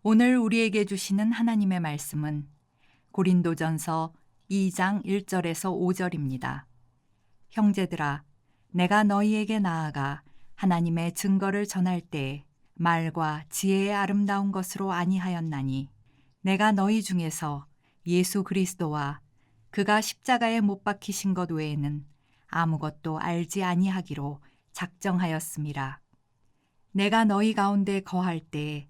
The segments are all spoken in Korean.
오늘 우리에게 주시는 하나님의 말씀은 고린도전서 2장 1절에서 5절입니다. 형제들아, 내가 너희에게 나아가 하나님의 증거를 전할 때에 말과 지혜의 아름다운 것으로 아니하였나니 내가 너희 중에서 예수 그리스도와 그가 십자가에 못 박히신 것 외에는 아무것도 알지 아니하기로 작정하였음이라. 내가 너희 가운데 거할 때에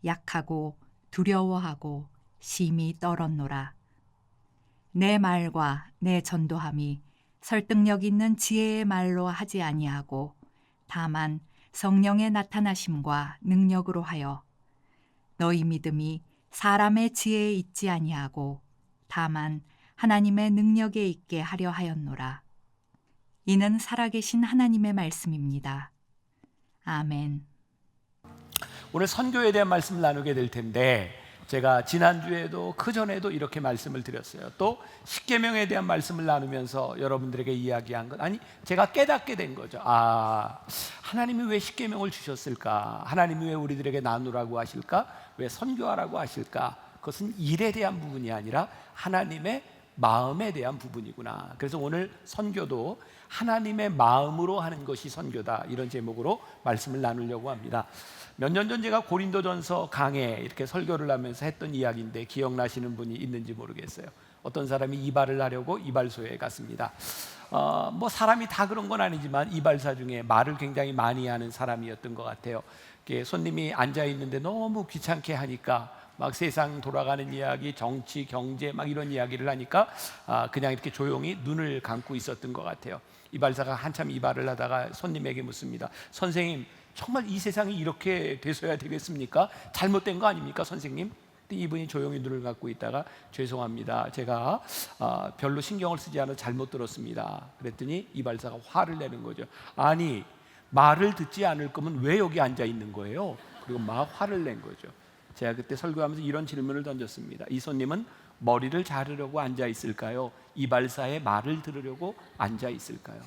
약하고 두려워하고 심히 떨었노라. 내 말과 내 전도함이 설득력 있는 지혜의 말로 하지 아니하고 다만 성령의 나타나심과 능력으로 하여 너희 믿음이 사람의 지혜에 있지 아니하고 다만 하나님의 능력에 있게 하려 하였노라. 이는 살아계신 하나님의 말씀입니다. 아멘. 오늘 선교에 대한 말씀을 나누게 될 텐데, 제가 지난주에도 그전에도 이렇게 말씀을 드렸어요. 또 십계명에 대한 말씀을 나누면서 여러분들에게 이야기한 것, 제가 깨닫게 된 거죠. 하나님이 왜 십계명을 주셨을까? 하나님이 왜 우리들에게 나누라고 하실까? 왜 선교하라고 하실까? 그것은 일에 대한 부분이 아니라 하나님의 마음에 대한 부분이구나. 그래서 오늘 선교도 하나님의 마음으로 하는 것이 선교다, 이런 제목으로 말씀을 나누려고 합니다. 몇 년 전 제가 고린도전서 강해 이렇게 설교를 하면서 했던 이야기인데 기억나시는 분이 있는지 모르겠어요. 어떤 사람이 이발을 하려고 이발소에 갔습니다. 사람이 다 그런 건 아니지만 이발사 중에 말을 굉장히 많이 하는 사람이었던 것 같아요. 손님이 앉아 있는데 너무 귀찮게 하니까 막 세상 돌아가는 이야기, 정치, 경제 막 이런 이야기를 하니까 그냥 이렇게 조용히 눈을 감고 있었던 것 같아요. 이발사가 한참 이발을 하다가 손님에게 묻습니다. 선생님, 정말 이 세상이 이렇게 돼서야 되겠습니까? 잘못된 거 아닙니까, 선생님? 이분이 조용히 눈을 감고 있다가 죄송합니다, 제가 별로 신경을 쓰지 않아 잘못 들었습니다. 그랬더니 이발사가 화를 내는 거죠. 아니, 말을 듣지 않을 거면 왜 여기 앉아 있는 거예요? 그리고 막 화를 낸 거죠. 제가 그때 설교하면서 이런 질문을 던졌습니다. 이 손님은 머리를 자르려고 앉아 있을까요? 이발사의 말을 들으려고 앉아 있을까요?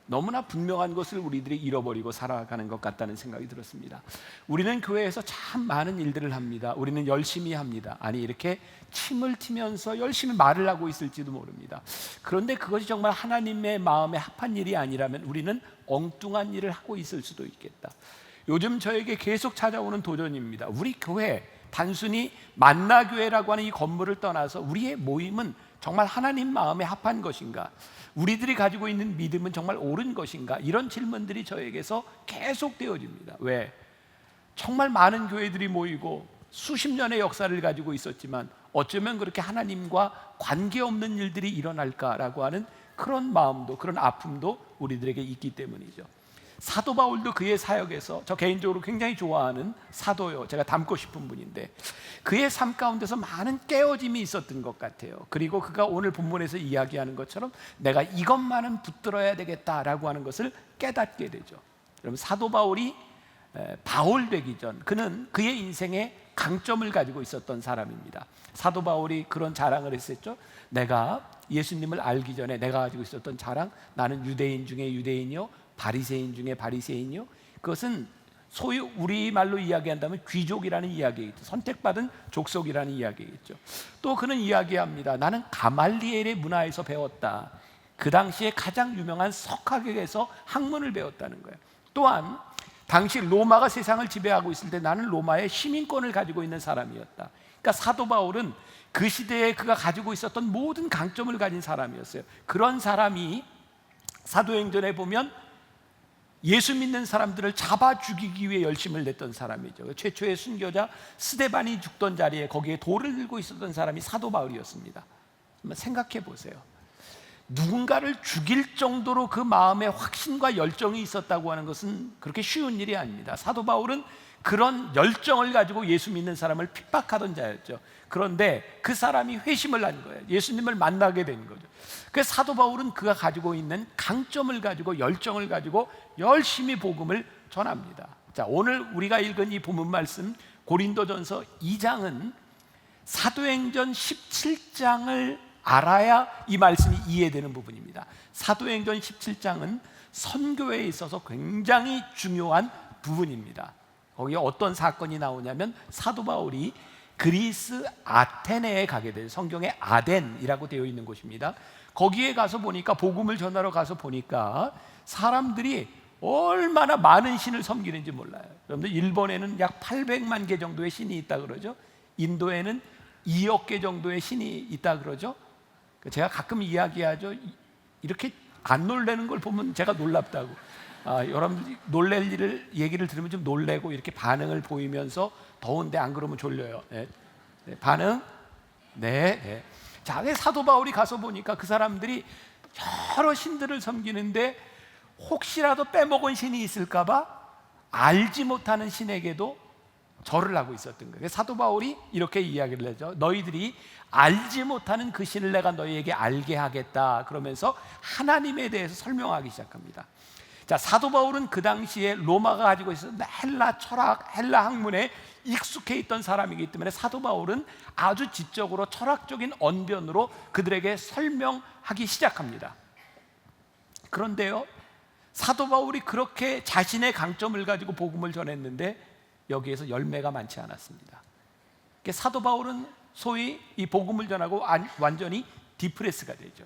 너무나 분명한 것을 우리들이 잃어버리고 살아가는 것 같다는 생각이 들었습니다. 우리는 교회에서 참 많은 일들을 합니다. 우리는 열심히 합니다. 이렇게 침을 튀면서 열심히 말을 하고 있을지도 모릅니다. 그런데 그것이 정말 하나님의 마음에 합한 일이 아니라면 우리는 엉뚱한 일을 하고 있을 수도 있겠다. 요즘 저에게 계속 찾아오는 도전입니다. 우리 교회, 단순히 만나교회라고 하는 이 건물을 떠나서 우리의 모임은 정말 하나님 마음에 합한 것인가? 우리들이 가지고 있는 믿음은 정말 옳은 것인가? 이런 질문들이 저에게서 계속 되어집니다. 왜? 정말 많은 교회들이 모이고 수십 년의 역사를 가지고 있었지만 어쩌면 그렇게 하나님과 관계없는 일들이 일어날까라고 하는 그런 마음도, 그런 아픔도 우리들에게 있기 때문이죠. 사도 바울도 그의 사역에서, 저 개인적으로 굉장히 좋아하는 사도요, 제가 닮고 싶은 분인데, 그의 삶 가운데서 많은 깨어짐이 있었던 것 같아요. 그리고 그가 오늘 본문에서 이야기하는 것처럼 내가 이것만은 붙들어야 되겠다라고 하는 것을 깨닫게 되죠. 여러분, 사도 바울이 바울 되기 전 그는 그의 인생에 강점을 가지고 있었던 사람입니다. 사도 바울이 그런 자랑을 했었죠. 내가 예수님을 알기 전에 내가 가지고 있었던 자랑, 나는 유대인 중에 유대인이요 바리새인 중에 바리새인이요. 그것은 소위 우리말로 이야기한다면 귀족이라는 이야기겠죠. 선택받은 족속이라는 이야기겠죠. 또 그는 이야기합니다. 나는 가말리엘의 문화에서 배웠다. 그 당시에 가장 유명한 석학에게서 학문을 배웠다는 거예요. 또한 당시 로마가 세상을 지배하고 있을 때 나는 로마의 시민권을 가지고 있는 사람이었다. 그러니까 사도 바울은 그 시대에 그가 가지고 있었던 모든 강점을 가진 사람이었어요. 그런 사람이 사도행전에 보면 예수 믿는 사람들을 잡아 죽이기 위해 열심을 냈던 사람이죠. 최초의 순교자 스데반이 죽던 자리에 거기에 돌을 들고 있었던 사람이 사도 바울이었습니다. 한번 생각해 보세요. 누군가를 죽일 정도로 그 마음에 확신과 열정이 있었다고 하는 것은 그렇게 쉬운 일이 아닙니다. 사도 바울은 그런 열정을 가지고 예수 믿는 사람을 핍박하던 자였죠. 그런데 그 사람이 회심을 한 거예요. 예수님을 만나게 된 거죠. 그래서 사도 바울은 그가 가지고 있는 강점을 가지고 열정을 가지고 열심히 복음을 전합니다. 자, 오늘 우리가 읽은 이 본문 말씀 고린도전서 2장은 사도행전 17장을 알아야 이 말씀이 이해되는 부분입니다. 사도행전 17장은 선교에 있어서 굉장히 중요한 부분입니다. 거기에 어떤 사건이 나오냐면 사도 바울이 그리스 아테네에 가게 돼요. 성경에 아덴이라고 되어 있는 곳입니다. 거기에 가서 보니까, 복음을 전하러 가서 보니까 사람들이 얼마나 많은 신을 섬기는지 몰라요. 여러분들, 일본에는 약 800만 개 정도의 신이 있다 그러죠. 인도에는 2억 개 정도의 신이 있다 그러죠. 제가 가끔 이야기하죠. 이렇게 안 놀라는 걸 보면 제가 놀랍다고. 여러분들이 놀랄 일을 얘기를 들으면 좀 놀래고 이렇게 반응을 보이면서, 더운데 안 그러면 졸려요. 네. 네. 반응? 네. 네. 자, 사도 바울이 가서 보니까 그 사람들이 여러 신들을 섬기는데 혹시라도 빼먹은 신이 있을까봐 알지 못하는 신에게도 절을 하고 있었던 거예요. 사도 바울이 이렇게 이야기를 하죠. 너희들이 알지 못하는 그 신을 내가 너희에게 알게 하겠다. 그러면서 하나님에 대해서 설명하기 시작합니다. 자, 사도 바울은 그 당시에 로마가 가지고 있었던 헬라 철학, 헬라 학문에 익숙해 있던 사람이기 때문에 사도 바울은 아주 지적으로 철학적인 언변으로 그들에게 설명하기 시작합니다. 그런데요, 사도 바울이 그렇게 자신의 강점을 가지고 복음을 전했는데 여기에서 열매가 많지 않았습니다. 사도 바울은 소위 이 복음을 전하고 완전히 디프레스가 되죠.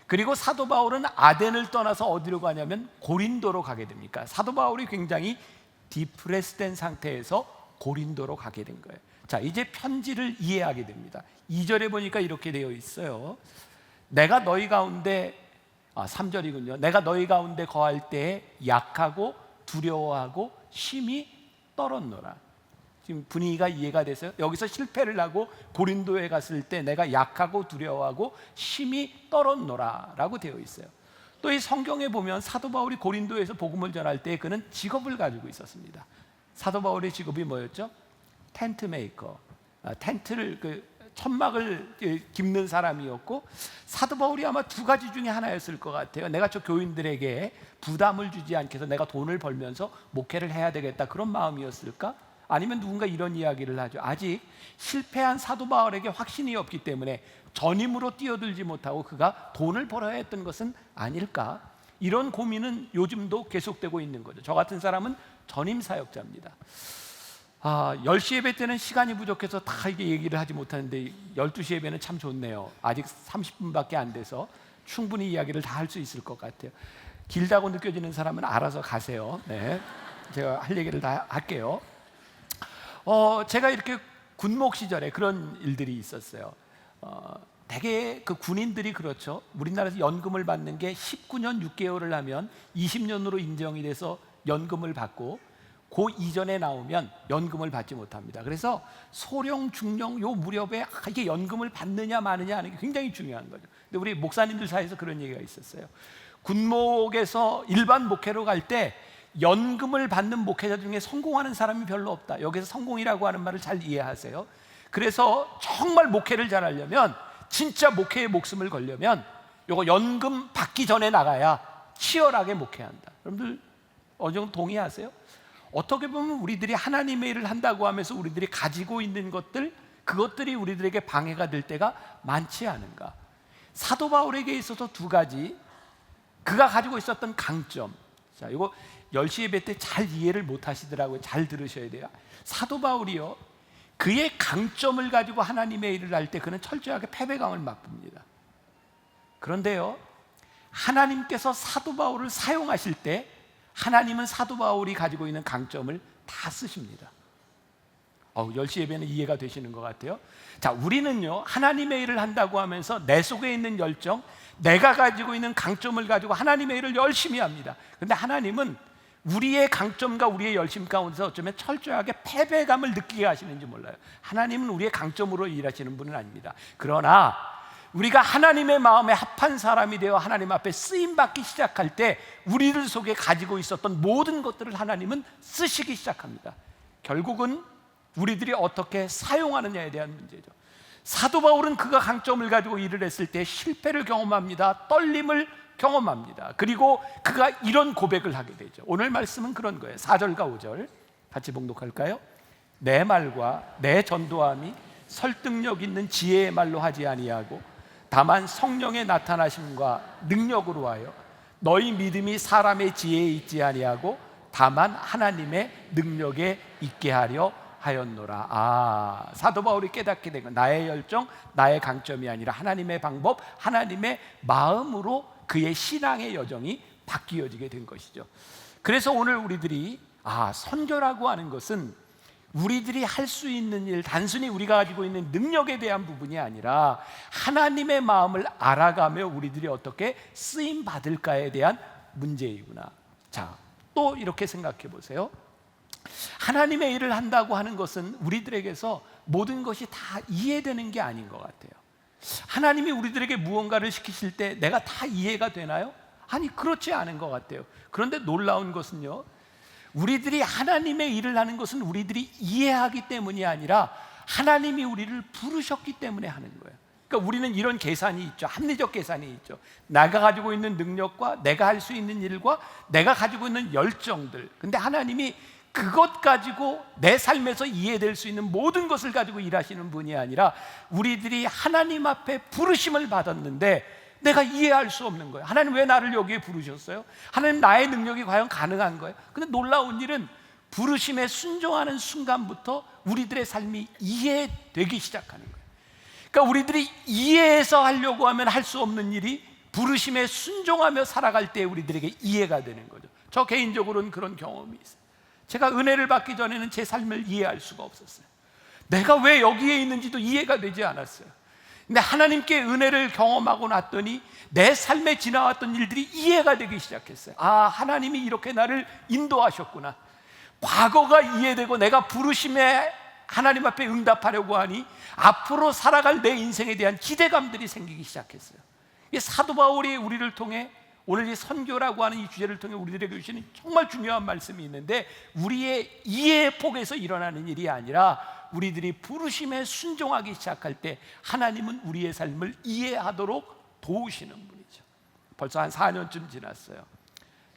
그리고 사도 바울은 아덴을 떠나서 어디로 가냐면 고린도로 가게 됩니까? 사도 바울이 굉장히 디프레스된 상태에서 고린도로 가게 된 거예요. 자, 이제 편지를 이해하게 됩니다. 2절에 보니까 이렇게 되어 있어요. 내가 너희 가운데 3절이군요. 내가 너희 가운데 거할 때에 약하고 두려워하고 심히 떨었노라. 지금 분위기가 이해가 돼서요. 여기서 실패를 하고 고린도에 갔을 때 내가 약하고 두려워하고 심히 떨었노라 라고 되어 있어요. 또 이 성경에 보면 사도 바울이 고린도에서 복음을 전할 때 그는 직업을 가지고 있었습니다. 사도 바울의 직업이 뭐였죠? 텐트 메이커, 텐트를 천막을 깁는 사람이었고, 사도 바울이 아마 두 가지 중에 하나였을 것 같아요. 내가 저 교인들에게 부담을 주지 않게 해서 내가 돈을 벌면서 목회를 해야 되겠다, 그런 마음이었을까? 아니면 누군가 이런 이야기를 하죠. 아직 실패한 사도 바울에게 확신이 없기 때문에 전임으로 뛰어들지 못하고 그가 돈을 벌어야 했던 것은 아닐까? 이런 고민은 요즘도 계속되고 있는 거죠. 저 같은 사람은 전임 사역자입니다. 10시 예배 때는 시간이 부족해서 다 이게 얘기를 하지 못하는데 12시 예배는 참 좋네요. 아직 30분밖에 안 돼서 충분히 이야기를 다 할 수 있을 것 같아요. 길다고 느껴지는 사람은 알아서 가세요. 네, 제가 할 얘기를 다 할게요. 제가 이렇게 군목 시절에 그런 일들이 있었어요. 대개 그 군인들이 그렇죠. 우리나라에서 연금을 받는 게 19년 6개월을 하면 20년으로 인정이 돼서 연금을 받고, 그 이전에 나오면 연금을 받지 못합니다. 그래서 소령, 중령 요 무렵에 이게 연금을 받느냐 마느냐 하는 게 굉장히 중요한 거죠. 근데 우리 목사님들 사이에서 그런 얘기가 있었어요. 군목에서 일반 목회로 갈 때 연금을 받는 목회자 중에 성공하는 사람이 별로 없다. 여기서 성공이라고 하는 말을 잘 이해하세요. 그래서 정말 목회를 잘하려면, 진짜 목회에 목숨을 걸려면 요거 연금 받기 전에 나가야 치열하게 목회한다. 여러분들 어느 정도 동의하세요? 어떻게 보면 우리들이 하나님의 일을 한다고 하면서 우리들이 가지고 있는 것들, 그것들이 우리들에게 방해가 될 때가 많지 않은가? 사도 바울에게 있어서 두 가지, 그가 가지고 있었던 강점. 자, 이거 10시 예배 때 잘 이해를 못 하시더라고요. 잘 들으셔야 돼요. 사도 바울이요, 그의 강점을 가지고 하나님의 일을 할 때 그는 철저하게 패배감을 맛봅니다. 그런데요, 하나님께서 사도 바울을 사용하실 때 하나님은 사도 바울이 가지고 있는 강점을 다 쓰십니다. 10시 예배는 이해가 되시는 것 같아요. 자, 우리는요, 하나님의 일을 한다고 하면서 내 속에 있는 열정, 내가 가지고 있는 강점을 가지고 하나님의 일을 열심히 합니다. 그런데 하나님은 우리의 강점과 우리의 열심 가운데서 어쩌면 철저하게 패배감을 느끼게 하시는지 몰라요. 하나님은 우리의 강점으로 일하시는 분은 아닙니다. 그러나 우리가 하나님의 마음에 합한 사람이 되어 하나님 앞에 쓰임받기 시작할 때 우리들 속에 가지고 있었던 모든 것들을 하나님은 쓰시기 시작합니다. 결국은 우리들이 어떻게 사용하느냐에 대한 문제죠. 사도 바울은 그가 강점을 가지고 일을 했을 때 실패를 경험합니다. 떨림을 경험합니다. 그리고 그가 이런 고백을 하게 되죠. 오늘 말씀은 그런 거예요. 4절과 5절 같이 봉독할까요? 내 말과 내 전도함이 설득력 있는 지혜의 말로 하지 아니하고 다만 성령의 나타나심과 능력으로 하여 너희 믿음이 사람의 지혜에 있지 아니하고 다만 하나님의 능력에 있게 하려 하였노라. 사도 바울이 깨닫게 된 건 나의 열정, 나의 강점이 아니라 하나님의 방법, 하나님의 마음으로 그의 신앙의 여정이 바뀌어지게 된 것이죠. 그래서 오늘 우리들이 선교라고 하는 것은 우리들이 할 수 있는 일, 단순히 우리가 가지고 있는 능력에 대한 부분이 아니라 하나님의 마음을 알아가며 우리들이 어떻게 쓰임 받을까에 대한 문제이구나. 자, 또 이렇게 생각해 보세요. 하나님의 일을 한다고 하는 것은 우리들에게서 모든 것이 다 이해되는 게 아닌 것 같아요. 하나님이 우리들에게 무언가를 시키실 때 내가 다 이해가 되나요? 아니, 그렇지 않은 것 같아요. 그런데 놀라운 것은요, 우리들이 하나님의 일을 하는 것은 우리들이 이해하기 때문이 아니라 하나님이 우리를 부르셨기 때문에 하는 거예요. 그러니까 우리는 이런 계산이 있죠. 합리적 계산이 있죠. 내가 가지고 있는 능력과 내가 할 수 있는 일과 내가 가지고 있는 열정들, 근데 하나님이 그것 가지고 내 삶에서 이해될 수 있는 모든 것을 가지고 일하시는 분이 아니라 우리들이 하나님 앞에 부르심을 받았는데 내가 이해할 수 없는 거예요. 하나님 왜 나를 여기에 부르셨어요? 하나님 나의 능력이 과연 가능한 거예요? 근데 놀라운 일은 부르심에 순종하는 순간부터 우리들의 삶이 이해되기 시작하는 거예요. 그러니까 우리들이 이해해서 하려고 하면 할 수 없는 일이 부르심에 순종하며 살아갈 때 우리들에게 이해가 되는 거죠. 저 개인적으로는 그런 경험이 있어요. 제가 은혜를 받기 전에는 제 삶을 이해할 수가 없었어요. 내가 왜 여기에 있는지도 이해가 되지 않았어요. 근데 하나님께 은혜를 경험하고 났더니 내 삶에 지나왔던 일들이 이해가 되기 시작했어요. 하나님이 이렇게 나를 인도하셨구나. 과거가 이해되고 내가 부르심에 하나님 앞에 응답하려고 하니 앞으로 살아갈 내 인생에 대한 기대감들이 생기기 시작했어요. 이 사도 바울이 우리를 통해 오늘 이 선교라고 하는 이 주제를 통해 우리들에게 주시는 정말 중요한 말씀이 있는데, 우리의 이해의 폭에서 일어나는 일이 아니라 우리들이 부르심에 순종하기 시작할 때 하나님은 우리의 삶을 이해하도록 도우시는 분이죠. 벌써 한 4년쯤 지났어요.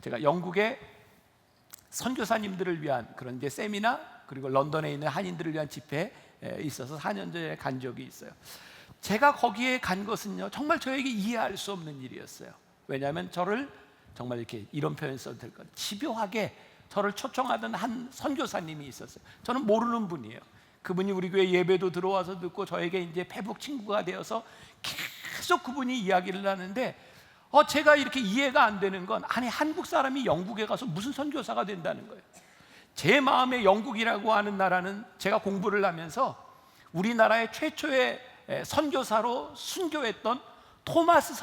제가 영국의 선교사님들을 위한 그런 이제 세미나, 그리고 런던에 있는 한인들을 위한 집회에 있어서 4년 전에 간 적이 있어요. 제가 거기에 간 것은요, 정말 저에게 이해할 수 없는 일이었어요. 왜냐하면 저를 정말 이렇게 이런 표현 써도 될 것 같아요. 집요하게 저를 초청하던 한 선교사님이 있었어요. 저는 모르는 분이에요. 그분이 우리 교회 예배도 들어와서 듣고 저에게 이제 페북 친구가 되어서 계속 그분이 이야기를 하는데 제가 이렇게 이해가 안 되는 건, 아니 한국 사람이 영국에 가서 무슨 선교사가 된다는 거예요. 제 마음에 영국이라고 하는 나라는 제가 공부를 하면서 우리나라의 최초의 선교사로 순교했던 토마스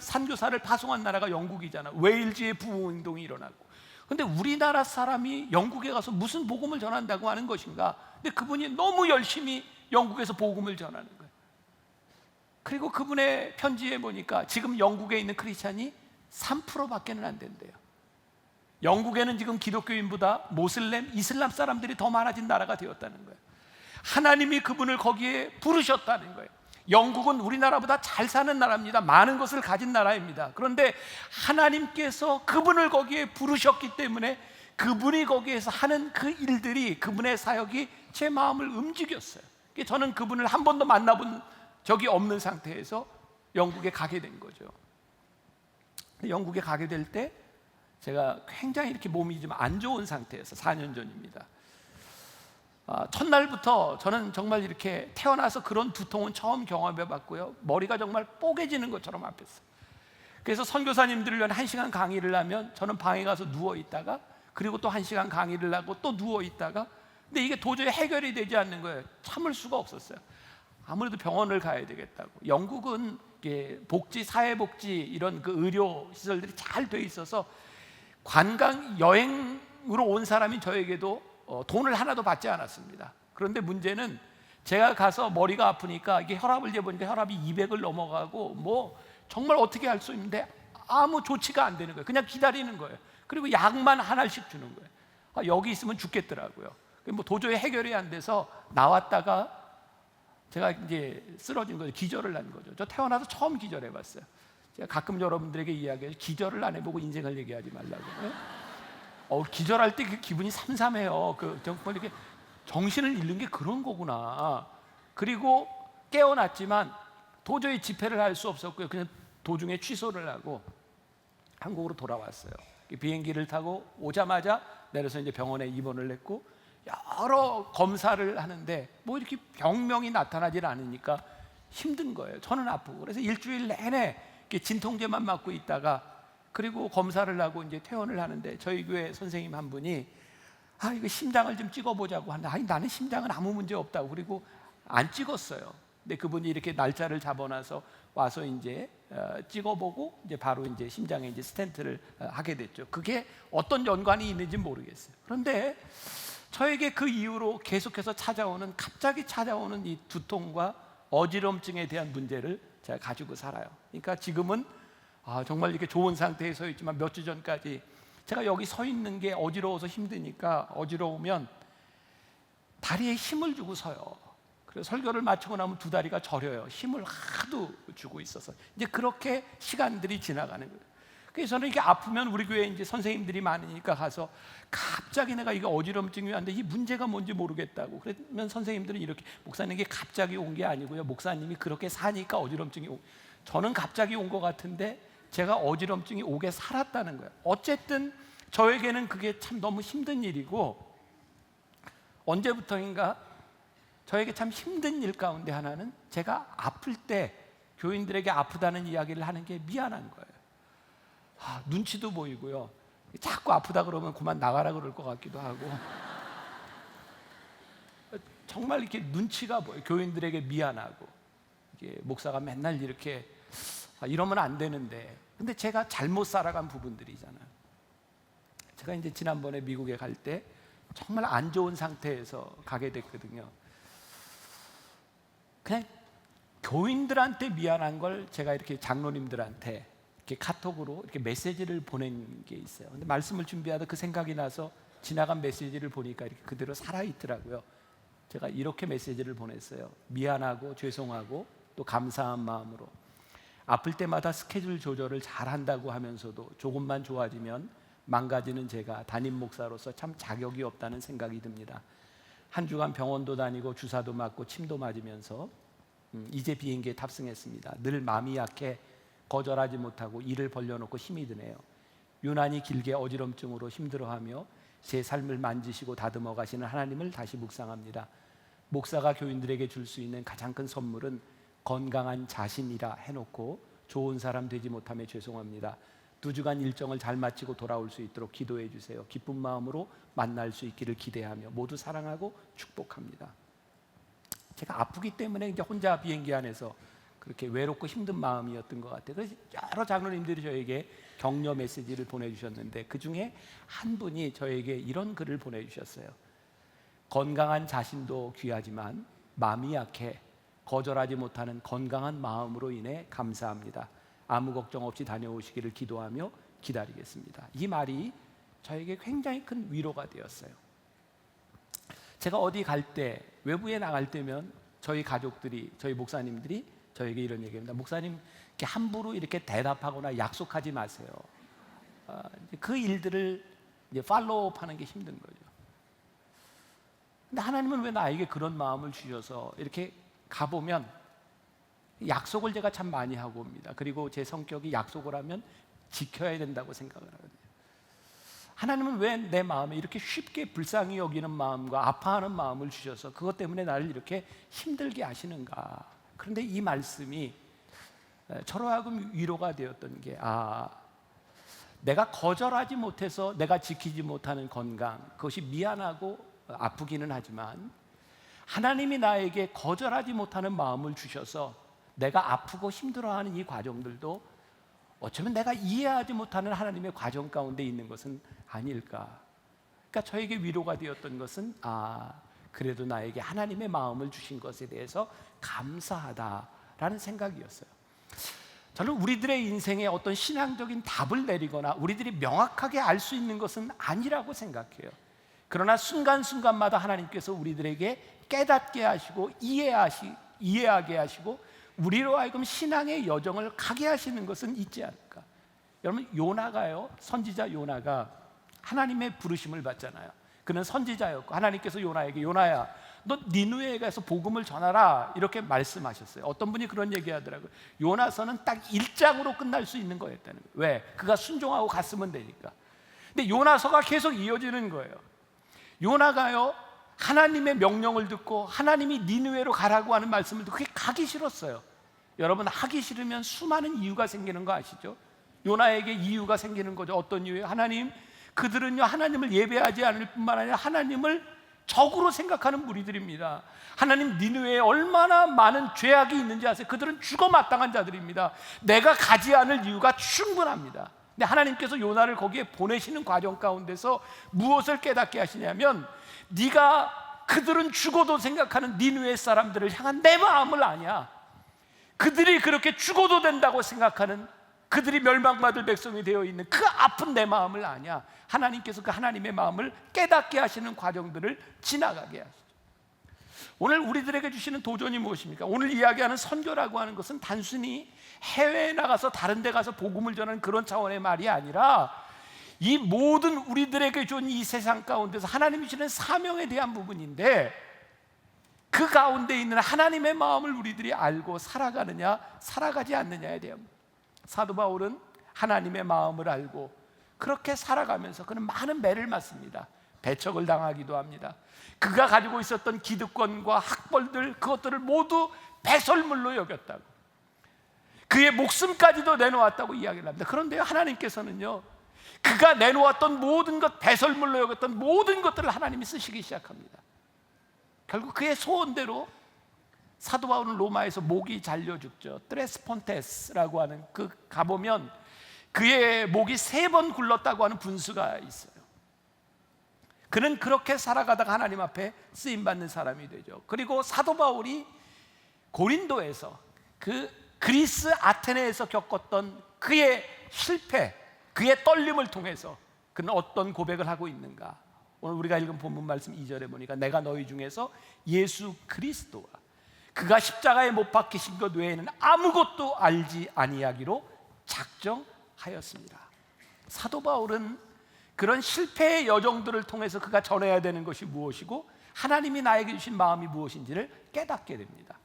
선교사를 파송한 나라가 영국이잖아. 웨일즈의 부흥운동이 일어나고. 근데 우리나라 사람이 영국에 가서 무슨 복음을 전한다고 하는 것인가? 근데 그분이 너무 열심히 영국에서 복음을 전하는 거예요. 그리고 그분의 편지에 보니까 지금 영국에 있는 크리스찬이 3%밖에는 안 된대요. 영국에는 지금 기독교인보다 모슬렘, 이슬람 사람들이 더 많아진 나라가 되었다는 거예요. 하나님이 그분을 거기에 부르셨다는 거예요. 영국은 우리나라보다 잘 사는 나라입니다. 많은 것을 가진 나라입니다. 그런데 하나님께서 그분을 거기에 부르셨기 때문에 그분이 거기에서 하는 그 일들이, 그분의 사역이 제 마음을 움직였어요. 저는 그분을 한 번도 만나본 적이 없는 상태에서 영국에 가게 된 거죠. 영국에 가게 될 때 제가 굉장히 이렇게 몸이 좀 안 좋은 상태에서, 4년 전입니다. 첫날부터 저는 정말 이렇게 태어나서 그런 두통은 처음 경험해 봤고요. 머리가 정말 뽀개지는 것처럼 아팠어요. 그래서 선교사님들을 위한 1시간 강의를 하면 저는 방에 가서 누워 있다가, 그리고 또 1시간 강의를 하고 또 누워 있다가, 근데 이게 도저히 해결이 되지 않는 거예요. 참을 수가 없었어요. 아무래도 병원을 가야 되겠다고. 영국은 복지, 사회복지 이런 그 의료 시설들이 잘 돼 있어서 관광 여행으로 온 사람이 저에게도 돈을 하나도 받지 않았습니다. 그런데 문제는 제가 가서 머리가 아프니까 이게 혈압을 재보니까 혈압이 200을 넘어가고 뭐 정말 어떻게 할 수 있는데 아무 조치가 안 되는 거예요. 그냥 기다리는 거예요. 그리고 약만 하나씩 주는 거예요. 여기 있으면 죽겠더라고요. 뭐 도저히 해결이 안 돼서 나왔다가 제가 이제 쓰러진 거죠. 기절을 한 거죠. 저 태어나서 처음 기절해봤어요. 제가 가끔 여러분들에게 이야기해요. 기절을 안 해보고 인생을 얘기하지 말라고. 기절할 때 그 기분이 삼삼해요. 정말 이렇게 정신을 잃는 게 그런 거구나. 그리고 깨어났지만 도저히 집회를 할 수 없었고요. 그냥 도중에 취소를 하고 한국으로 돌아왔어요. 비행기를 타고 오자마자 내려서 이제 병원에 입원을 했고 여러 검사를 하는데 뭐 이렇게 병명이 나타나질 않으니까 힘든 거예요. 저는 아프고. 그래서 일주일 내내 이렇게 진통제만 맞고 있다가 그리고 검사를 하고 이제 퇴원을 하는데 저희 교회 선생님 한 분이 이거 심장을 좀 찍어보자고 하는데 아니 나는 심장은 아무 문제 없다고 그리고 안 찍었어요. 근데 그분이 이렇게 날짜를 잡아놔서 와서 이제 찍어보고 이제 바로 이제 심장에 이제 스텐트를 하게 됐죠. 그게 어떤 연관이 있는지 모르겠어요. 그런데 저에게 그 이후로 계속해서 갑자기 찾아오는 이 두통과 어지럼증에 대한 문제를 제가 가지고 살아요. 그러니까 지금은 정말 이렇게 좋은 상태에 서 있지만 몇 주 전까지 제가 여기 서 있는 게 어지러워서 힘드니까 어지러우면 다리에 힘을 주고 서요. 그래서 설교를 마치고 나면 두 다리가 저려요. 힘을 하도 주고 있어서 이제 그렇게 시간들이 지나가는 거예요. 그래서 저는 이게 아프면 우리 교회에 이제 선생님들이 많으니까 가서 갑자기 내가 이게 어지럼증이 왔는데 이 문제가 뭔지 모르겠다고 그러면 선생님들은 이렇게 목사님 이게 갑자기 온 게 아니고요. 목사님이 그렇게 사니까 어지럼증이 저는 갑자기 온 것 같은데 제가 어지럼증이 오게 살았다는 거예요. 어쨌든 저에게는 그게 참 너무 힘든 일이고 언제부터인가 저에게 참 힘든 일 가운데 하나는 제가 아플 때 교인들에게 아프다는 이야기를 하는 게 미안한 거예요. 눈치도 보이고요. 자꾸 아프다 그러면 그만 나가라 그럴 것 같기도 하고 정말 이렇게 눈치가 보여요. 교인들에게 미안하고 이게 목사가 맨날 이렇게 이러면 안 되는데 근데 제가 잘못 살아간 부분들이잖아요. 제가 이제 지난번에 미국에 갈 때 정말 안 좋은 상태에서 가게 됐거든요. 그냥 교인들한테 미안한 걸 제가 이렇게 장로님들한테 이렇게 카톡으로 이렇게 메시지를 보낸 게 있어요. 근데 말씀을 준비하다 그 생각이 나서 지나간 메시지를 보니까 이렇게 그대로 살아있더라고요. 제가 이렇게 메시지를 보냈어요. 미안하고 죄송하고 또 감사한 마음으로 아플 때마다 스케줄 조절을 잘한다고 하면서도 조금만 좋아지면 망가지는 제가 담임 목사로서 참 자격이 없다는 생각이 듭니다. 한 주간 병원도 다니고 주사도 맞고 침도 맞으면서 이제 비행기에 탑승했습니다. 늘 마음이 약해 거절하지 못하고 이를 벌려놓고 힘이 드네요. 유난히 길게 어지럼증으로 힘들어하며 제 삶을 만지시고 다듬어 가시는 하나님을 다시 묵상합니다. 목사가 교인들에게 줄 수 있는 가장 큰 선물은 건강한 자신이라 해놓고 좋은 사람 되지 못함에 죄송합니다. 2주간 일정을 잘 마치고 돌아올 수 있도록 기도해 주세요. 기쁜 마음으로 만날 수 있기를 기대하며 모두 사랑하고 축복합니다. 제가 아프기 때문에 이제 혼자 비행기 안에서 그렇게 외롭고 힘든 마음이었던 것 같아요. 그래서 여러 장로님들이 저에게 격려 메시지를 보내주셨는데 그 중에 한 분이 저에게 이런 글을 보내주셨어요. 건강한 자신도 귀하지만 마음이 약해 거절하지 못하는 건강한 마음으로 인해 감사합니다. 아무 걱정 없이 다녀오시기를 기도하며 기다리겠습니다. 이 말이 저에게 굉장히 큰 위로가 되었어요. 제가 어디 갈 때, 외부에 나갈 때면 저희 가족들이, 저희 목사님들이 저에게 이런 얘기합니다. 목사님 이렇게 함부로 이렇게 대답하거나 약속하지 마세요. 그 일들을 이제 팔로우업하는 게 힘든 거죠. 근데 하나님은 왜 나에게 그런 마음을 주셔서 이렇게 가보면 약속을 제가 참 많이 하고 옵니다. 그리고 제 성격이 약속을 하면 지켜야 된다고 생각을 하거든요. 하나님은 왜 내 마음에 이렇게 쉽게 불쌍히 여기는 마음과 아파하는 마음을 주셔서 그것 때문에 나를 이렇게 힘들게 하시는가? 그런데 이 말씀이 저로 하여금 위로가 되었던 게 내가 거절하지 못해서 내가 지키지 못하는 건강, 그것이 미안하고 아프기는 하지만 하나님이 나에게 거절하지 못하는 마음을 주셔서 내가 아프고 힘들어하는 이 과정들도 어쩌면 내가 이해하지 못하는 하나님의 과정 가운데 있는 것은 아닐까. 그러니까 저에게 위로가 되었던 것은 그래도 나에게 하나님의 마음을 주신 것에 대해서 감사하다라는 생각이었어요. 저는 우리들의 인생에 어떤 신앙적인 답을 내리거나 우리들이 명확하게 알 수 있는 것은 아니라고 생각해요. 그러나 순간순간마다 하나님께서 우리들에게 깨닫게 하시고 이해하게 하시고 우리로 하여금 신앙의 여정을 가게 하시는 것은 있지 않을까. 여러분, 요나가요, 선지자 요나가 하나님의 부르심을 받잖아요. 그는 선지자였고 하나님께서 요나에게 요나야 너 니느웨에 가서 복음을 전하라 이렇게 말씀하셨어요. 어떤 분이 그런 얘기하더라고요. 요나서는 딱 1장으로 끝날 수 있는 거였다는 거예요. 왜? 그가 순종하고 갔으면 되니까. 근데 요나서가 계속 이어지는 거예요. 요나가요, 하나님의 명령을 듣고 하나님이 니느웨로 가라고 하는 말씀을 듣고 그게 가기 싫었어요. 여러분, 하기 싫으면 수많은 이유가 생기는 거 아시죠? 요나에게 이유가 생기는 거죠. 어떤 이유예요? 하나님, 그들은요 하나님을 예배하지 않을 뿐만 아니라 하나님을 적으로 생각하는 무리들입니다. 하나님, 니느웨에 얼마나 많은 죄악이 있는지 아세요? 그들은 죽어 마땅한 자들입니다. 내가 가지 않을 이유가 충분합니다. 근데 하나님께서 요나를 거기에 보내시는 과정 가운데서 무엇을 깨닫게 하시냐면, 네가 그들은 죽어도 생각하는 니느웨 사람들을 향한 내 마음을 아냐. 그들이 그렇게 죽어도 된다고 생각하는, 그들이 멸망받을 백성이 되어 있는 그 아픈 내 마음을 아냐. 하나님께서 그 하나님의 마음을 깨닫게 하시는 과정들을 지나가게 하시죠. 오늘 우리들에게 주시는 도전이 무엇입니까? 오늘 이야기하는 선교라고 하는 것은 단순히 해외에 나가서 다른 데 가서 복음을 전하는 그런 차원의 말이 아니라, 이 모든 우리들에게 준 이 세상 가운데서 하나님이 주시는 사명에 대한 부분인데, 그 가운데 있는 하나님의 마음을 우리들이 알고 살아가느냐 살아가지 않느냐에 대한, 사도 바울은 하나님의 마음을 알고 그렇게 살아가면서 그는 많은 매를 맞습니다. 배척을 당하기도 합니다. 그가 가지고 있었던 기득권과 학벌들, 그것들을 모두 배설물로 여겼다고, 그의 목숨까지도 내놓았다고 이야기를 합니다. 그런데 하나님께서는요, 그가 내놓았던 모든 것, 배설물로 여겼던 모든 것들을 하나님이 쓰시기 시작합니다. 결국 그의 소원대로 사도 바울은 로마에서 목이 잘려 죽죠. 트레스폰테스라고 하는, 그 가보면 그의 목이 3번 굴렀다고 하는 분수가 있어요. 그는 그렇게 살아가다가 하나님 앞에 쓰임받는 사람이 되죠. 그리고 사도 바울이 고린도에서, 그 그리스 아테네에서 겪었던 그의 실패, 그의 떨림을 통해서 그는 어떤 고백을 하고 있는가? 오늘 우리가 읽은 본문 말씀 2절에 보니까, 내가 너희 중에서 예수 그리스도와 그가 십자가에 못 박히신 것 외에는 아무것도 알지 아니하기로 작정하였습니다. 사도 바울은 그런 실패의 여정들을 통해서 그가 전해야 되는 것이 무엇이고 하나님이 나에게 주신 마음이 무엇인지를 깨닫게 됩니다.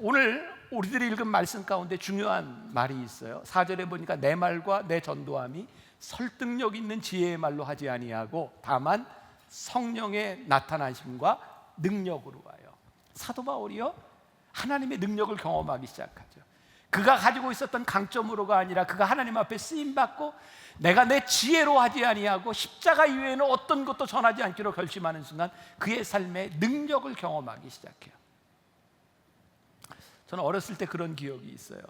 오늘 우리들이 읽은 말씀 가운데 중요한 말이 있어요. 4절에 보니까 내 말과 내 전도함이 설득력 있는 지혜의 말로 하지 아니하고 다만 성령의 나타나심과 능력으로 와요. 사도 바울이요, 하나님의 능력을 경험하기 시작하죠. 그가 가지고 있었던 강점으로가 아니라 그가 하나님 앞에 쓰임받고 내가 내 지혜로 하지 아니하고 십자가 이외에는 어떤 것도 전하지 않기로 결심하는 순간 그의 삶에 능력을 경험하기 시작해요. 저는 어렸을 때 그런 기억이 있어요.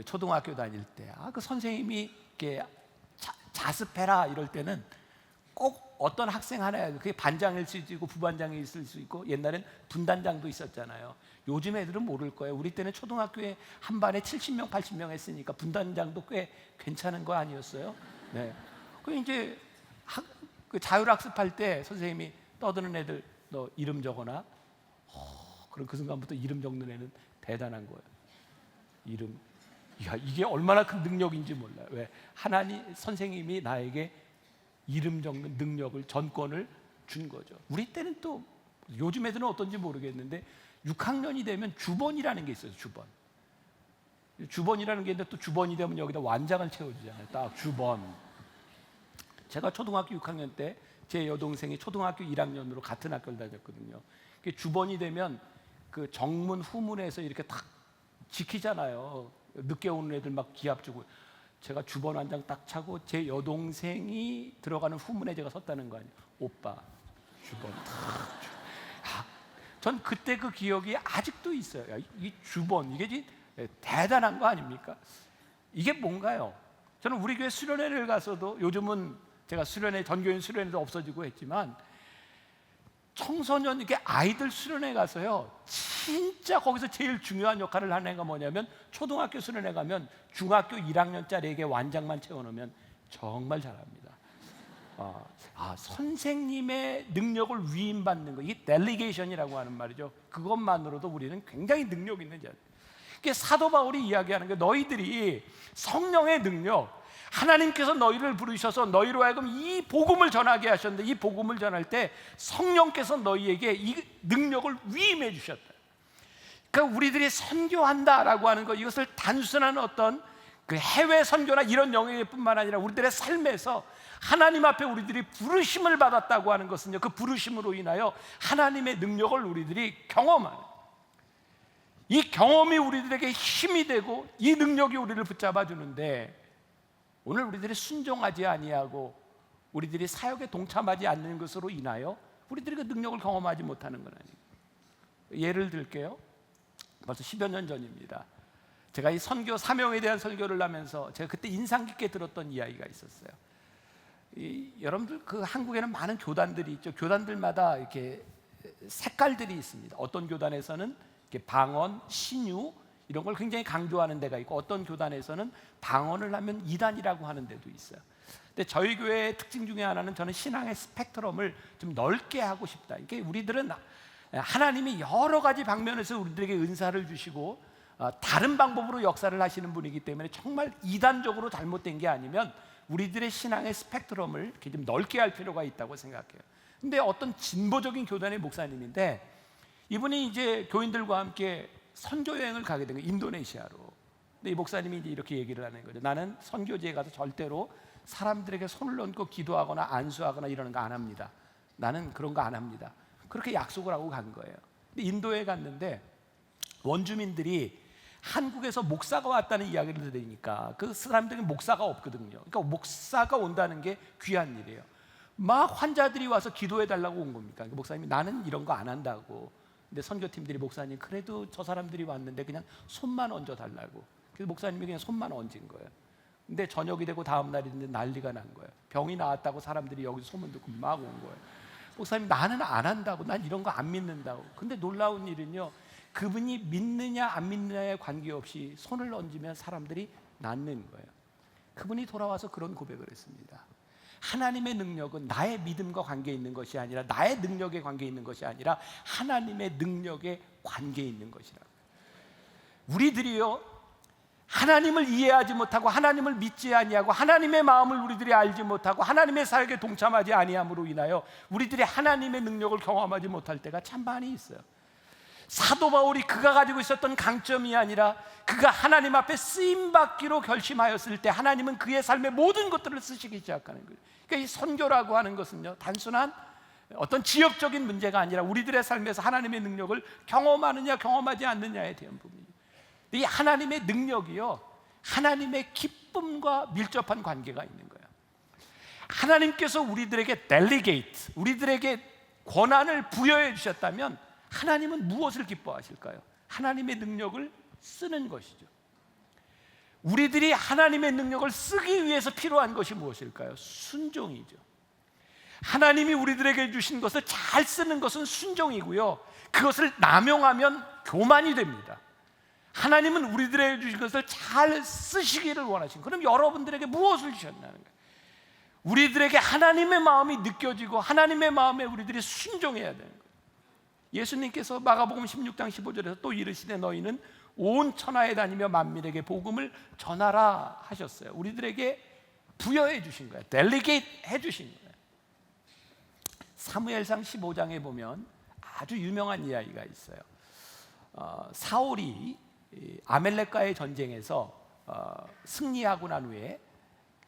초등학교 다닐 때, 그 선생님이 이렇게 자습해라 이럴 때는 꼭 어떤 학생 하나야, 그게 반장일 수도 있고 부반장이 있을 수 있고, 옛날엔 분단장도 있었잖아요. 요즘 애들은 모를 거예요. 우리 때는 초등학교에 한 반에 70명, 80명 했으니까 분단장도 꽤 괜찮은 거 아니었어요? 네. 그 이제 그 자율학습할 때 선생님이 떠드는 애들 너 이름 적어놔. 그럼 그 순간부터 이름 적는 애는 대단한 거예요. 이름. 야, 이게 얼마나 큰 능력인지 몰라요. 왜? 하나님, 선생님이 나에게 이름 적는 능력을, 전권을 준 거죠. 우리 때는 또, 요즘 애들은 어떤지 모르겠는데 6학년이 되면 주번이라는 게 있어요. 주번이라는 게 있는데, 또 주번이 되면 여기다 완장을 채워주잖아요. 딱 주번. 제가 초등학교 6학년 때 제 여동생이 초등학교 1학년으로 같은 학교를 다녔거든요. 주번이 되면 그 정문 후문에서 이렇게 딱 지키잖아요. 늦게 오는 애들 막 기합 주고. 제가 주번 한 장 딱 차고 제 여동생이 들어가는 후문에 제가 섰다는 거 아니에요. 오빠 주번. 전 그때 그 기억이 아직도 있어요. 야, 이 주번, 이게 대단한 거 아닙니까? 이게 뭔가요? 저는 우리 교회 수련회를 가서도, 요즘은 제가 수련회, 전교인 수련회도 없어지고 했지만, 청소년, 이게 아이들 수련회 가서요, 진짜 거기서 제일 중요한 역할을 하는 애가 뭐냐면, 초등학교 수련회 가면 중학교 1학년짜리에게 완장만 채워놓으면 정말 잘합니다. 선생님의 능력을 위임받는 거, 이게 델리게이션이라고 하는 말이죠. 그것만으로도 우리는 굉장히 능력 있는 자들. 이게 사도 바울이 이야기하는 게, 너희들이 성령의 능력, 하나님께서 너희를 부르셔서 너희로 하여금 이 복음을 전하게 하셨는데, 이 복음을 전할 때 성령께서 너희에게 이 능력을 위임해 주셨다. 그러니까 우리들이 선교한다라고 하는 것, 이것을 단순한 어떤 그 해외 선교나 이런 영역뿐만 아니라 우리들의 삶에서 하나님 앞에 우리들이 부르심을 받았다고 하는 것은요, 그 부르심으로 인하여 하나님의 능력을 우리들이 경험하는, 이 경험이 우리들에게 힘이 되고 이 능력이 우리를 붙잡아 주는데, 오늘 우리들이 순종하지 아니하고 우리들이 사역에 동참하지 않는 것으로 인하여 우리들이 그 능력을 경험하지 못하는 건 아니에요. 예를 들게요. 벌써 10여 년 전입니다. 제가 이 선교 사명에 대한 설교를 하면서 제가 그때 인상 깊게 들었던 이야기가 있었어요. 여러분들 그 한국에는 많은 교단들이 있죠. 교단들마다 이렇게 색깔들이 있습니다. 어떤 교단에서는 이렇게 방언, 신유 이런 걸 굉장히 강조하는 데가 있고, 어떤 교단에서는 방언을 하면 이단이라고 하는 데도 있어요. 근데 저희 교회의 특징 중에 하나는, 저는 신앙의 스펙트럼을 좀 넓게 하고 싶다. 이게 우리들은 하나님이 여러 가지 방면에서 우리들에게 은사를 주시고 다른 방법으로 역사를 하시는 분이기 때문에 정말 이단적으로 잘못된 게 아니면 우리들의 신앙의 스펙트럼을 이렇게 좀 넓게 할 필요가 있다고 생각해요. 근데 어떤 진보적인 교단의 목사님인데, 이분이 이제 교인들과 함께 선교 여행을 가게 된 거예요, 인도네시아로. 근데 이 목사님이 이제 이렇게 얘기를 하는 거죠. 나는 선교지에 가서 절대로 사람들에게 손을 얹고 기도하거나 안수하거나 이러는 거 안 합니다. 나는 그런 거 안 합니다. 그렇게 약속을 하고 간 거예요. 근데 인도에 갔는데 원주민들이 한국에서 목사가 왔다는 이야기를 들으니까, 그 사람들은 목사가 없거든요. 그러니까 목사가 온다는 게 귀한 일이에요. 막 환자들이 와서 기도해 달라고 온 겁니까? 그러니까 목사님이 나는 이런 거 안 한다고. 근데 선교팀들이, 목사님 그래도 저 사람들이 왔는데 그냥 손만 얹어 달라고. 그래서 목사님이 그냥 손만 얹은 거예요. 근데 저녁이 되고 다음 날인데 난리가 난 거예요. 병이 나왔다고 사람들이 여기서 소문 듣고 막 온 거예요. 목사님 나는 안 한다고, 난 이런 거 안 믿는다고. 근데 놀라운 일은요, 그분이 믿느냐 안 믿느냐에 관계없이 손을 얹으면 사람들이 낫는 거예요. 그분이 돌아와서 그런 고백을 했습니다. 하나님의 능력은 나의 믿음과 관계 있는 것이 아니라, 나의 능력에 관계 있는 것이 아니라 하나님의 능력에 관계 있는 것이라. 우리들이요, 하나님을 이해하지 못하고 하나님을 믿지 아니하고 하나님의 마음을 우리들이 알지 못하고 하나님의 사역에 동참하지 아니함으로 인하여 우리들이 하나님의 능력을 경험하지 못할 때가 참 많이 있어요. 사도 바울이 그가 가지고 있었던 강점이 아니라, 그가 하나님 앞에 쓰임받기로 결심하였을 때 하나님은 그의 삶의 모든 것들을 쓰시기 시작하는 거예요. 그러니까 이 선교라고 하는 것은요, 단순한 어떤 지역적인 문제가 아니라 우리들의 삶에서 하나님의 능력을 경험하느냐 경험하지 않느냐에 대한 부분이에요. 이 하나님의 능력이요, 하나님의 기쁨과 밀접한 관계가 있는 거예요. 하나님께서 우리들에게 델리게이트, 우리들에게 권한을 부여해 주셨다면 하나님은 무엇을 기뻐하실까요? 하나님의 능력을 쓰는 것이죠. 우리들이 하나님의 능력을 쓰기 위해서 필요한 것이 무엇일까요? 순종이죠. 하나님이 우리들에게 주신 것을 잘 쓰는 것은 순종이고요, 그것을 남용하면 교만이 됩니다. 하나님은 우리들에게 주신 것을 잘 쓰시기를 원하신, 그럼 여러분들에게 무엇을 주셨나는 거예요? 우리들에게 하나님의 마음이 느껴지고 하나님의 마음에 우리들이 순종해야 되는 거예요. 예수님께서 마가복음 16장 15절에서 또 이르시되 너희는 온 천하에 다니며 만민에게 복음을 전하라 하셨어요. 우리들에게 부여해 주신 거예요. 델리게이트 해 주신 거예요. 사무엘상 15장에 보면 아주 유명한 이야기가 있어요. 사울이 아멜렉과의 전쟁에서 승리하고 난 후에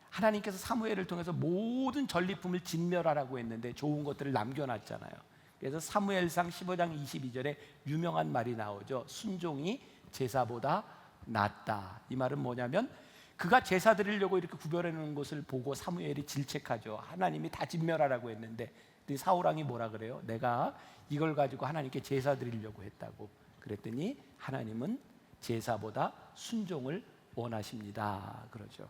하나님께서 사무엘을 통해서 모든 전리품을 진멸하라고 했는데 좋은 것들을 남겨놨잖아요. 그래서 사무엘상 15장 22절에 유명한 말이 나오죠. 순종이 제사보다 낫다. 이 말은 뭐냐면, 그가 제사 드리려고 이렇게 구별해 놓은 것을 보고 사무엘이 질책하죠. 하나님이 다 진멸하라고 했는데, 사울왕이 뭐라 그래요? 내가 이걸 가지고 하나님께 제사 드리려고 했다고. 그랬더니 하나님은 제사보다 순종을 원하십니다. 그러죠.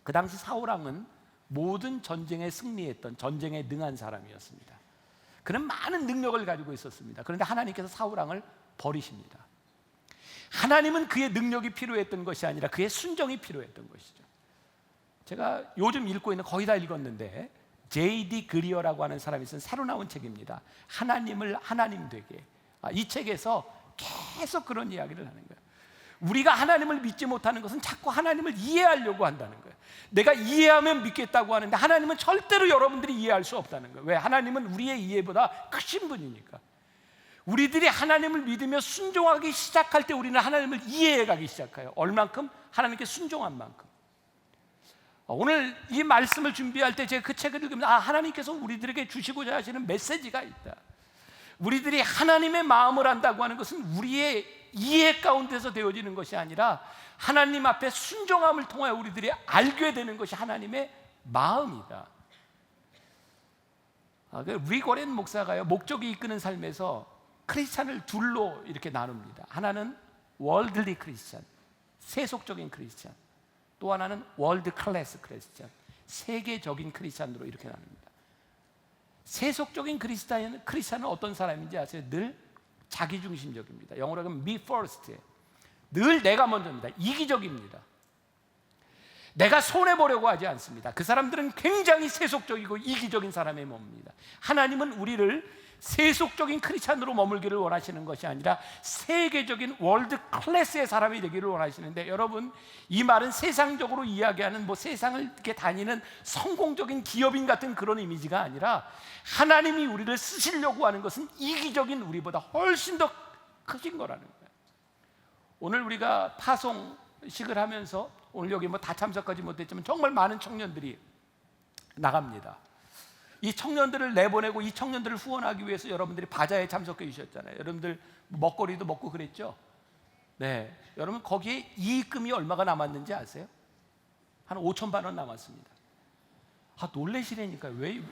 그 당시 사울왕은 모든 전쟁에 승리했던, 전쟁에 능한 사람이었습니다. 그는 많은 능력을 가지고 있었습니다. 그런데 하나님께서 사울왕을 버리십니다. 하나님은 그의 능력이 필요했던 것이 아니라 그의 순종이 필요했던 것이죠. 제가 요즘 읽고 있는, 거의 다 읽었는데 J.D. 그리어라고 하는 사람이 쓴 새로 나온 책입니다. 하나님을 하나님 되게. 이 책에서 계속 그런 이야기를 하는 거예요. 우리가 하나님을 믿지 못하는 것은 자꾸 하나님을 이해하려고 한다는 거예요. 내가 이해하면 믿겠다고 하는데 하나님은 절대로 여러분들이 이해할 수 없다는 거예요. 왜? 하나님은 우리의 이해보다 크신 분이니까. 우리들이 하나님을 믿으며 순종하기 시작할 때 우리는 하나님을 이해해가기 시작해요. 얼만큼? 하나님께 순종한 만큼. 오늘 이 말씀을 준비할 때 제가 그 책을 읽으면서 하나님께서 우리들에게 주시고자 하시는 메시지가 있다. 우리들이 하나님의 마음을 안다고 하는 것은 우리의 이해 가운데서 되어지는 것이 아니라 하나님 앞에 순종함을 통하여 우리들이 알게 되는 것이 하나님의 마음이다. 리고렌 목사가요, 목적이 이끄는 삶에서 크리스찬을 둘로 이렇게 나눕니다. 하나는 월드리 크리스찬, 세속적인 크리스찬, 또 하나는 월드 클래스 크리스찬, 세계적인 크리스찬으로 이렇게 나눕니다. 세속적인 크리스찬은 어떤 사람인지 아세요? 늘 자기중심적입니다. 영어로 하면 me first, 늘 내가 먼저입니다. 이기적입니다. 내가 손해보려고 하지 않습니다. 그 사람들은 굉장히 세속적이고 이기적인 사람의 몸입니다. 하나님은 우리를 세속적인 크리스찬으로 머물기를 원하시는 것이 아니라 세계적인 월드 클래스의 사람이 되기를 원하시는데, 여러분, 이 말은 세상적으로 이야기하는 세상을 이렇게 다니는 성공적인 기업인 같은 그런 이미지가 아니라 하나님이 우리를 쓰시려고 하는 것은 이기적인 우리보다 훨씬 더 크신 거라는 거예요. 오늘 우리가 파송식을 하면서, 오늘 여기 다 참석하지 못했지만 정말 많은 청년들이 나갑니다. 이 청년들을 내보내고 이 청년들을 후원하기 위해서 여러분들이 바자에 참석해 주셨잖아요. 여러분들 먹거리도 먹고 그랬죠? 네, 여러분 거기에 이익금이 얼마가 남았는지 아세요? 한 5,000만 원 남았습니다. 놀래시라니까요. 왜?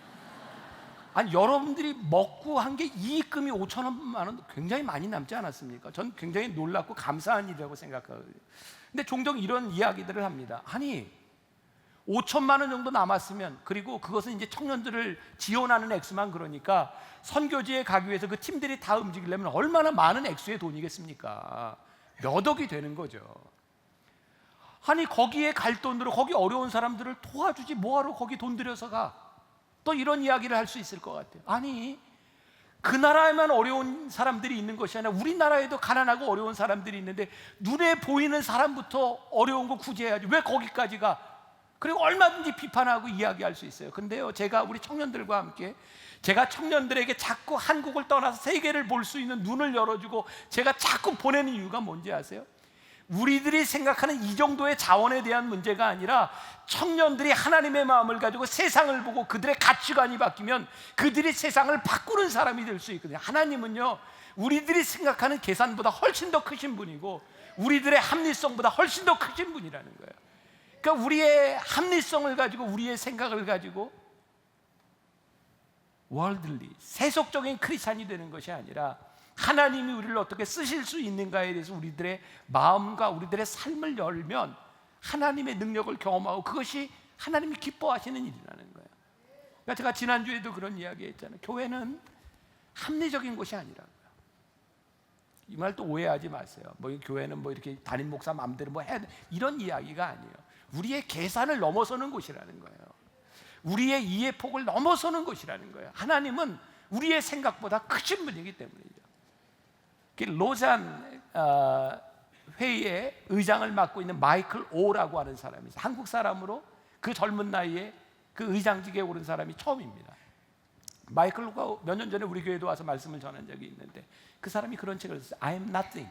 아니, 여러분들이 먹고 한 게 이익금이 5,000만 원, 굉장히 많이 남지 않았습니까? 전 굉장히 놀랍고 감사한 일이라고 생각하거든요. 근데 종종 이런 이야기들을 합니다. 아니, 5,000만 원 정도 남았으면, 그리고 그것은 이제 청년들을 지원하는 액수만, 그러니까 선교지에 가기 위해서 그 팀들이 다 움직이려면 얼마나 많은 액수의 돈이겠습니까? 몇 억이 되는 거죠. 아니, 거기에 갈 돈으로 거기 어려운 사람들을 도와주지 뭐하러 거기 돈 들여서 가? 또 이런 이야기를 할 수 있을 것 같아요. 아니, 그 나라에만 어려운 사람들이 있는 것이 아니라 우리나라에도 가난하고 어려운 사람들이 있는데 눈에 보이는 사람부터 어려운 거 구제해야지 왜 거기까지 가? 그리고 얼마든지 비판하고 이야기할 수 있어요. 근데요, 제가 우리 청년들과 함께, 제가 청년들에게 자꾸 한국을 떠나서 세계를 볼 수 있는 눈을 열어주고 제가 자꾸 보내는 이유가 뭔지 아세요? 우리들이 생각하는 이 정도의 자원에 대한 문제가 아니라 청년들이 하나님의 마음을 가지고 세상을 보고 그들의 가치관이 바뀌면 그들이 세상을 바꾸는 사람이 될 수 있거든요. 하나님은요, 우리들이 생각하는 계산보다 훨씬 더 크신 분이고 우리들의 합리성보다 훨씬 더 크신 분이라는 거예요. 그러니까 우리의 합리성을 가지고, 우리의 생각을 가지고 월들리, 세속적인 크리스찬이 되는 것이 아니라 하나님이 우리를 어떻게 쓰실 수 있는가에 대해서 우리들의 마음과 우리들의 삶을 열면 하나님의 능력을 경험하고 그것이 하나님이 기뻐하시는 일이라는 거예요. 그러니까 제가 지난주에도 그런 이야기 했잖아요. 교회는 합리적인 곳이 아니라고요. 이 말 또 오해하지 마세요. 교회는 이렇게 담임 목사 마음대로 해야 돼, 이런 이야기가 아니에요. 우리의 계산을 넘어서는 곳이라는 거예요. 우리의 이해 폭을 넘어서는 곳이라는 거예요. 하나님은 우리의 생각보다 크신 분이기 때문이죠. 로잔 회의의 의장을 맡고 있는 마이클 오라고 하는 사람이 있어요. 한국 사람으로 그 젊은 나이에 그 의장직에 오른 사람이 처음입니다. 마이클 오가 몇 년 전에 우리 교회도 와서 말씀을 전한 적이 있는데 그 사람이 그런 책을 썼어요. I am nothing.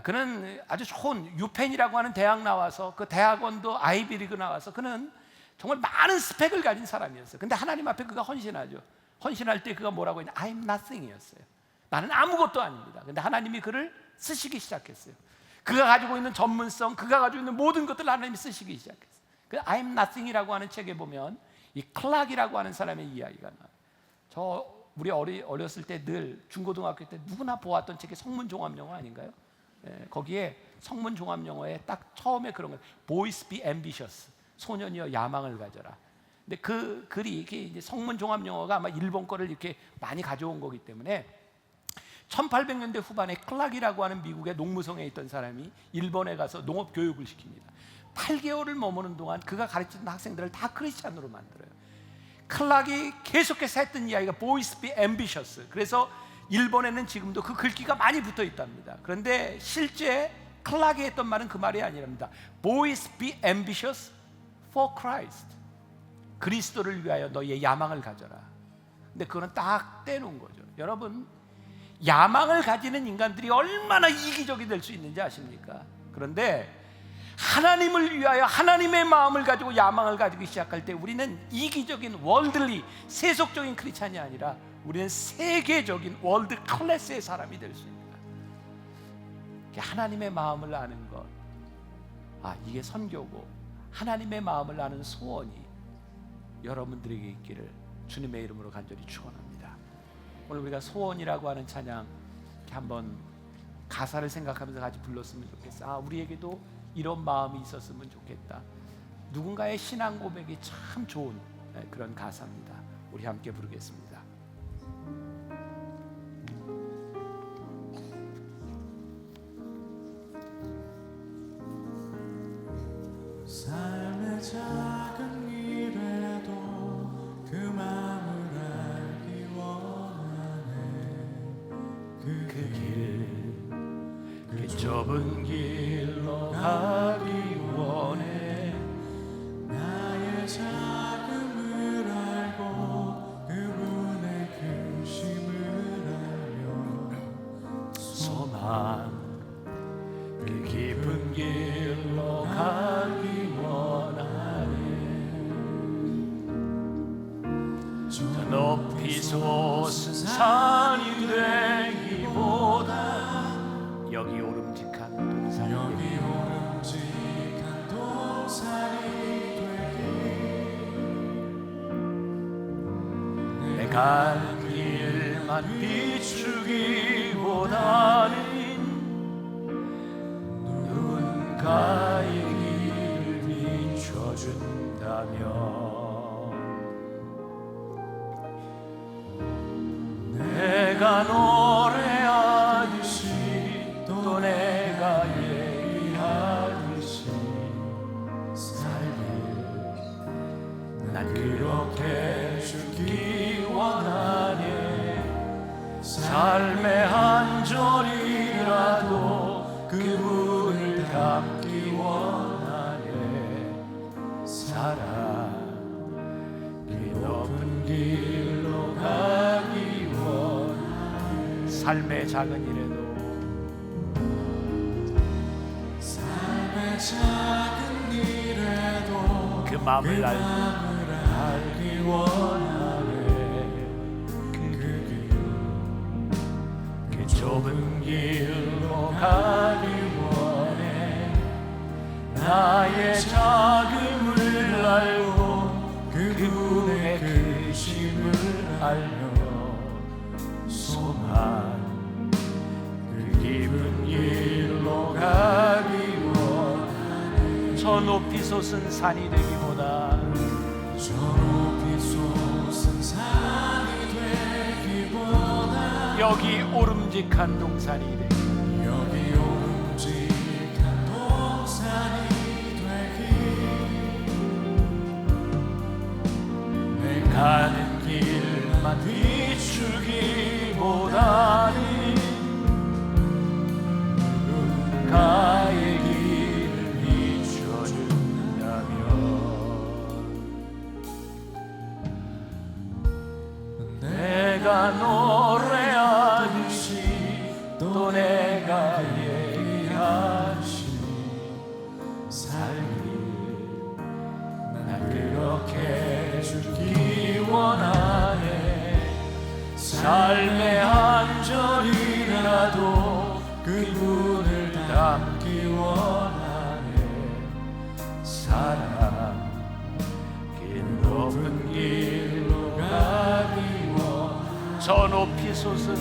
그는 아주 좋은 유펜이라고 하는 대학 나와서, 그 대학원도 아이비리그 나와서, 그는 정말 많은 스펙을 가진 사람이었어요. 근데 하나님 앞에 그가 헌신하죠. 헌신할 때 그가 뭐라고 했냐? I am nothing이었어요. 나는 아무것도 아닙니다. 근데 하나님이 그를 쓰시기 시작했어요. 그가 가지고 있는 전문성, 그가 가지고 있는 모든 것들을 하나님이 쓰시기 시작했어요. 그 I am nothing이라고 하는 책에 보면 이 클락이라고 하는 사람의 이야기가 나와요. 우리 어렸을 때 늘 중고등학교 때 누구나 보았던 책이 성문종합영어 아닌가요? 거기에 성문종합영어에 딱 처음에 그런 거예요. Boys be ambitious. 소년이여 야망을 가져라. 근데 그 글이 이게 성문종합영어가 아마 일본 거를 이렇게 많이 가져온 거기 때문에 1800년대 후반에 클락이라고 하는 미국의 농무성에 있던 사람이 일본에 가서 농업 교육을 시킵니다. 8개월을 머무는 동안 그가 가르치던 학생들을 다 크리스찬으로 만들어요. 클락이 계속해서 했던 이야기가 Boys be ambitious. 그래서 일본에는 지금도 그 글귀가 많이 붙어 있답니다. 그런데 실제 클락이 했던 말은 그 말이 아니랍니다. Boys be ambitious for Christ. 그리스도를 위하여 너희의 야망을 가져라. 근데 그거는 딱 떼놓은 거죠. 여러분, 야망을 가지는 인간들이 얼마나 이기적이 될 수 있는지 아십니까? 그런데 하나님을 위하여 하나님의 마음을 가지고 야망을 가지기 시작할 때 우리는 이기적인 월들리 세속적인 크리스찬이 아니라 우리는 세계적인 월드 클래스의 사람이 될 수 있습니다. 하나님의 마음을 아는 것, 이게 선교고 하나님의 마음을 아는 소원이 여러분들에게 있기를 주님의 이름으로 간절히 축원합니다. 오늘 우리가 소원이라고 하는 찬양 한번 가사를 생각하면서 같이 불렀으면 좋겠어. 우리에게도 이런 마음이 있었으면 좋겠다. 누군가의 신앙 고백이 참 좋은 그런 가사입니다. 우리 함께 부르겠습니다. 삶의 작은 일에도 그 마음을 알기 원하네. 그 좁은 길로 가기 원해. 나의 작음을 알고 그분의 크심을 알며 소망 그 깊은 길로 가기 원하네. 저 높이 솟은 산이 되기보다 여기 오름직한 동산이 되기. 내 가는 길만 비추기보다는 누군가의 길을 비춰준다면 내가 노래하듯이 또 내가 얘기하듯이 살길 난 그렇게 죽기 원하네. 삶의 한 절이라도 그분을 닮기 원하네. 사랑 그 높은 길로 가기 원하네. 삶의 작은 일에도 작은 일에도 그 마음을 알기 원하네. 그 좁은 길로 가기 원해. 나의 작음을 알고 그분의 크심을 알며 소망 그 깊은 길로 가기 저 높이 솟은 산이 되기보다 저 높이 솟은 산이 되기보다 여기 오름직한 동산이 되기. 여기 오름직한 동산이 되기. 내 가는 길만 비추기보다는 누군가의 내가 노래하듯이 또 내가 얘기하듯이 살길 난 그렇게 죽기 원하네. 삶의 한 절이라도 그분을 닮기 원하네. 사랑 긴 높은 길로 가기 저 높이 솟은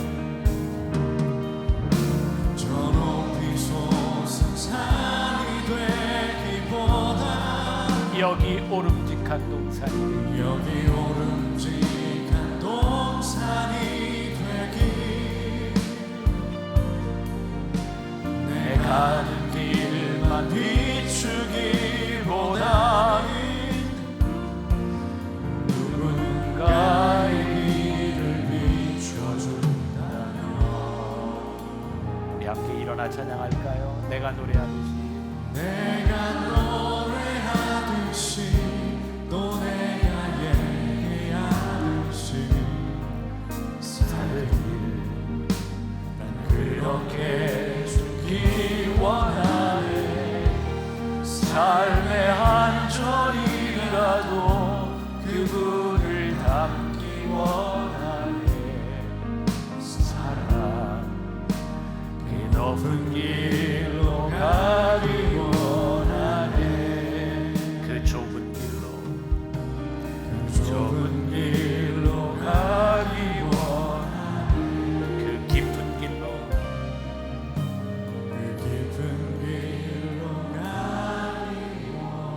산이 되기보다 여기 오름직한 동산이 여기 오름직한 동산이 되기. 내 가는 길만 비추기보다는 누군가의 함께 일어나 찬양할까요? 내가 노래하듯이 또 내가 얘기하듯이 살길 원하네. 삶의 한 절이라도 그분을 닮기 원하네. 사랑 그 높은 길로 가기 원하네. 그 좁은 길로 가기 원하네. 그 깊은 길로 가기 원하네.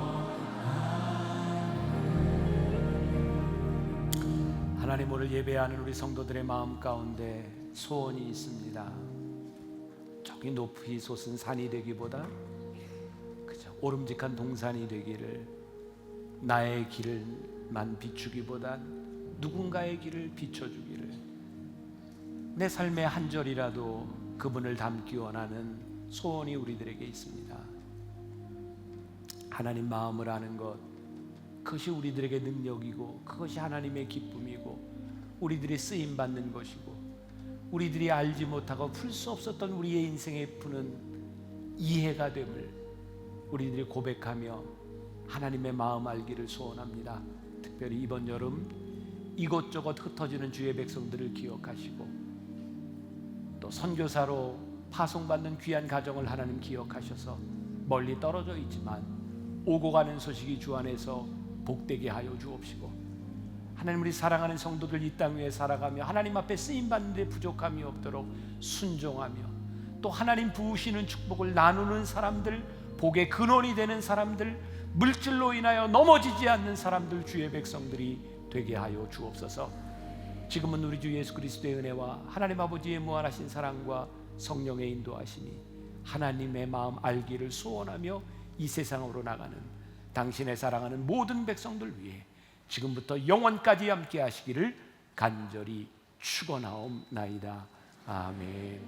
하나님, 오늘 예배하는 우리 성도들의 마음 가운데 소원이 있습니다. 저기 높이 솟은 산이 되기보다 그저 오름직한 동산이 되기를, 나의 길만 비추기보단 누군가의 길을 비춰주기를, 내 삶의 한 절이라도 그분을 닮기 원하는 소원이 우리들에게 있습니다. 하나님 마음을 아는 것, 그것이 우리들에게 능력이고 그것이 하나님의 기쁨이고 우리들이 쓰임받는 것이고, 우리들이 알지 못하고 풀 수 없었던 우리의 인생에 푸는 이해가 됨을 우리들이 고백하며 하나님의 마음 알기를 소원합니다. 특별히 이번 여름 이곳저곳 흩어지는 주의 백성들을 기억하시고, 또 선교사로 파송받는 귀한 가정을 하나님 기억하셔서 멀리 떨어져 있지만 오고 가는 소식이 주 안에서 복되게 하여 주옵시고, 하나님, 우리 사랑하는 성도들 이 땅 위에 살아가며 하나님 앞에 쓰임받는 데 부족함이 없도록 순종하며, 또 하나님 부으시는 축복을 나누는 사람들, 복의 근원이 되는 사람들, 물질로 인하여 넘어지지 않는 사람들, 주의 백성들이 되게 하여 주옵소서. 지금은 우리 주 예수 그리스도의 은혜와 하나님 아버지의 무한하신 사랑과 성령의 인도하심이 하나님의 마음 알기를 소원하며 이 세상으로 나가는 당신의 사랑하는 모든 백성들 위해 지금부터 영원까지 함께 하시기를 간절히 축원하옵나이다. 아멘.